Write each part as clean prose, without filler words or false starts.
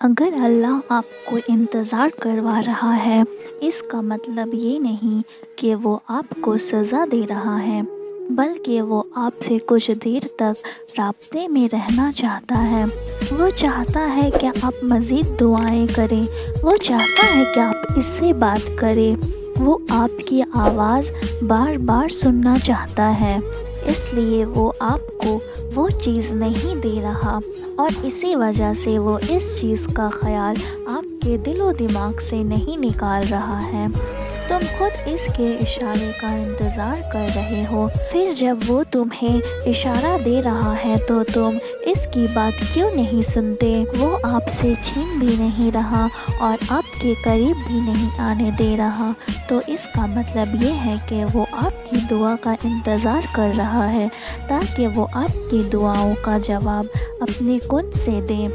اگر اللہ آپ کو انتظار کروا رہا ہے، اس کا مطلب یہ نہیں کہ وہ آپ کو سزا دے رہا ہے، بلکہ وہ آپ سے کچھ دیر تک رابطے میں رہنا چاہتا ہے۔ وہ چاہتا ہے کہ آپ مزید دعائیں کریں، وہ چاہتا ہے کہ آپ اس سے بات کریں، وہ آپ کی آواز بار بار سننا چاہتا ہے۔ اس لیے وہ آپ کو وہ چیز نہیں دے رہا، اور اسی وجہ سے وہ اس چیز کا خیال آپ کے دل و دماغ سے نہیں نکال رہا ہے۔ تم خود اس کے اشارے کا انتظار کر رہے ہو، پھر جب وہ تمہیں اشارہ دے رہا ہے تو تم اس کی بات کیوں نہیں سنتے؟ وہ آپ سے چھین بھی نہیں رہا اور آپ کے قریب بھی نہیں آنے دے رہا، تو اس کا مطلب یہ ہے کہ وہ آپ کی دعا کا انتظار کر رہا ہے تاکہ وہ آپ کی دعاؤں کا جواب اپنے کن سے دے۔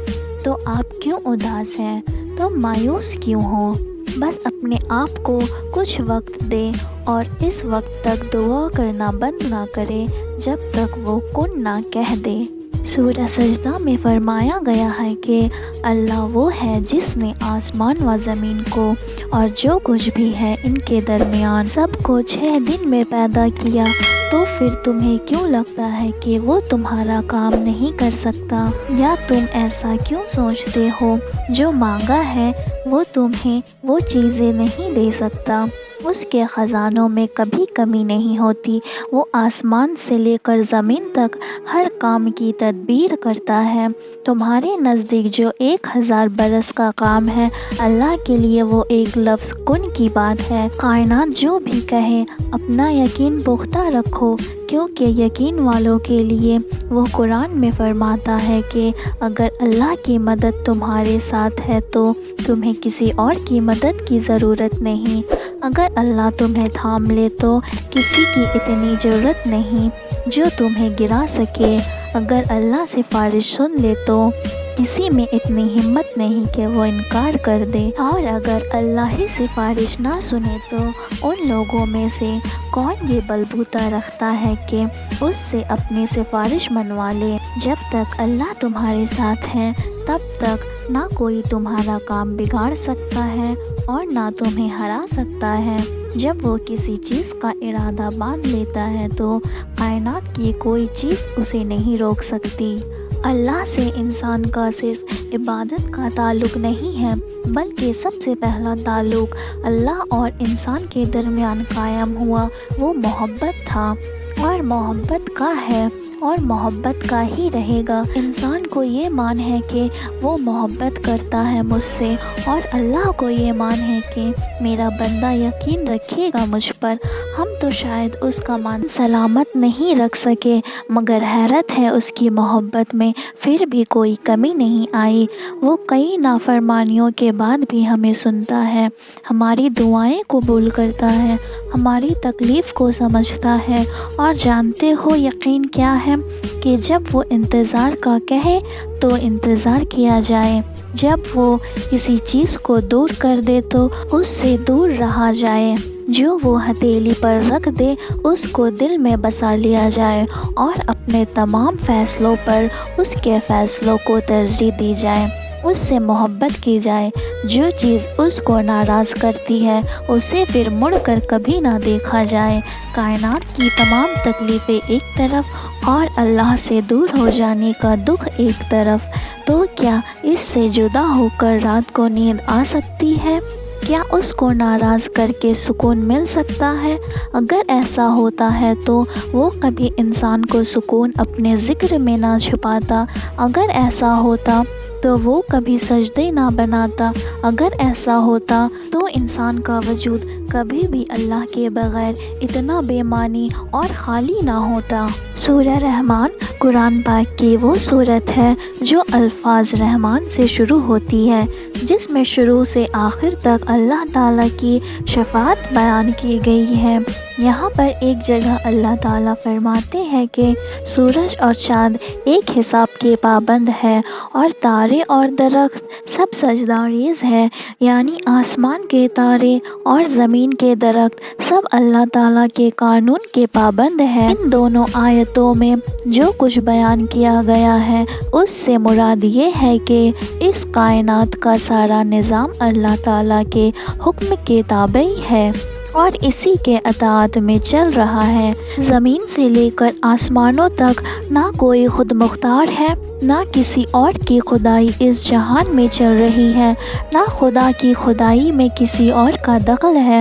تو آپ کیوں اداس ہیں؟ تم مایوس کیوں ہو؟ بس اپنے آپ کو کچھ وقت دے اور اس وقت تک دعا کرنا بند نہ کرے جب تک وہ کن نہ کہہ دے۔ سورہ سجدہ میں فرمایا گیا ہے کہ اللہ وہ ہے جس نے آسمان و زمین کو اور جو کچھ بھی ہے ان کے درمیان سب کو 6 دن میں پیدا کیا، تو پھر تمہیں کیوں لگتا ہے کہ وہ تمہارا کام نہیں کر سکتا؟ یا تم ایسا کیوں سوچتے ہو جو مانگا ہے وہ تمہیں وہ چیزیں نہیں دے سکتا؟ اس کے خزانوں میں کبھی کمی نہیں ہوتی، وہ آسمان سے لے کر زمین تک ہر کام کی تدبیر کرتا ہے۔ تمہارے نزدیک جو 1000 برس کا کام ہے، اللہ کے لیے وہ ایک لفظ کن کی بات ہے۔ کائنات جو بھی کہے، اپنا یقین پختہ رکھو، کیونکہ یقین والوں کے لیے وہ قرآن میں فرماتا ہے کہ اگر اللہ کی مدد تمہارے ساتھ ہے تو تمہیں کسی اور کی مدد کی ضرورت نہیں۔ اگر اللہ تمہیں تھام لے تو کسی کی اتنی ضرورت نہیں جو تمہیں گرا سکے۔ اگر اللہ سفارش سن لے تو کسی میں اتنی ہمت نہیں کہ وہ انکار کر دے، اور اگر اللہ ہی سفارش نہ سنے تو ان لوگوں میں سے کون یہ بلبوتا رکھتا ہے کہ اس سے اپنی سفارش منوا لے؟ جب تک اللہ تمہارے ساتھ ہے تب تک نہ کوئی تمہارا کام بگاڑ سکتا ہے اور نہ تمہیں ہرا سکتا ہے۔ جب وہ کسی چیز کا ارادہ باندھ لیتا ہے تو کائنات کی کوئی چیز اسے نہیں روک سکتی۔ اللہ سے انسان کا صرف عبادت کا تعلق نہیں ہے، بلکہ سب سے پہلا تعلق اللہ اور انسان کے درمیان قائم ہوا وہ محبت تھا، اور محبت کا ہے اور محبت کا ہی رہے گا۔ انسان کو یہ مان ہے کہ وہ محبت کرتا ہے مجھ سے، اور اللہ کو یہ مان ہے کہ میرا بندہ یقین رکھے گا مجھ پر۔ ہم تو شاید اس کا مان سلامت نہیں رکھ سکے، مگر حیرت ہے اس کی محبت میں پھر بھی کوئی کمی نہیں آئی۔ وہ کئی نافرمانیوں کے بعد بھی ہمیں سنتا ہے، ہماری دعائیں قبول کرتا ہے، ہماری تکلیف کو سمجھتا ہے، اور جانتے ہو یقین کیا ہے کہ جب وہ انتظار کا کہے تو انتظار کیا جائے، جب وہ کسی چیز کو دور کر دے تو اس سے دور رہا جائے، جو وہ ہتھیلی پر رکھ دے اس کو دل میں بسا لیا جائے، اور اپنے تمام فیصلوں پر اس کے فیصلوں کو ترجیح دی جائے، اس سے محبت کی جائے۔ جو چیز اس کو ناراض کرتی ہے اسے پھر مڑ کر کبھی نہ دیکھا جائے۔ کائنات کی تمام تکلیفیں ایک طرف اور اللہ سے دور ہو جانے کا دکھ ایک طرف، تو کیا اس سے جدا ہو کر رات کو نیند آ سکتی ہے؟ کیا اس کو ناراض کر کے سکون مل سکتا ہے؟ اگر ایسا ہوتا ہے تو وہ کبھی انسان کو سکون اپنے ذکر میں نہ چھپاتا، اگر ایسا ہوتا تو وہ کبھی سجدے نہ بناتا، اگر ایسا ہوتا تو انسان کا وجود کبھی بھی اللہ کے بغیر اتنا بے معنی اور خالی نہ ہوتا۔ سورہ رحمان قرآن پاک کی وہ سورت ہے جو الفاظ رحمان سے شروع ہوتی ہے، جس میں شروع سے آخر تک اللہ تعالیٰ کی شفاعت بیان کی گئی ہے۔ یہاں پر ایک جگہ اللہ تعالیٰ فرماتے ہیں کہ سورج اور چاند ایک حساب کے پابند ہے اور تارے اور درخت سب سجدہ ریز ہے، یعنی آسمان کے تارے اور زمین کے درخت سب اللہ تعالیٰ کے قانون کے پابند ہے۔ ان دونوں آیتوں میں جو کچھ بیان کیا گیا ہے اس سے مراد یہ ہے کہ اس کائنات کا سارا نظام اللہ تعالیٰ کے حکم کے تابع ہے اور اسی کے اطاعت میں چل رہا ہے۔ زمین سے لے کر آسمانوں تک نہ کوئی خود مختار ہے، نہ کسی اور کی خدائی اس جہان میں چل رہی ہے، نہ خدا کی خدائی میں کسی اور کا دخل ہے۔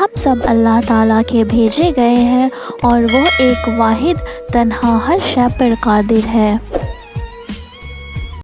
ہم سب اللہ تعالیٰ کے بھیجے گئے ہیں اور وہ ایک واحد تنہا ہر شے پر قادر ہے۔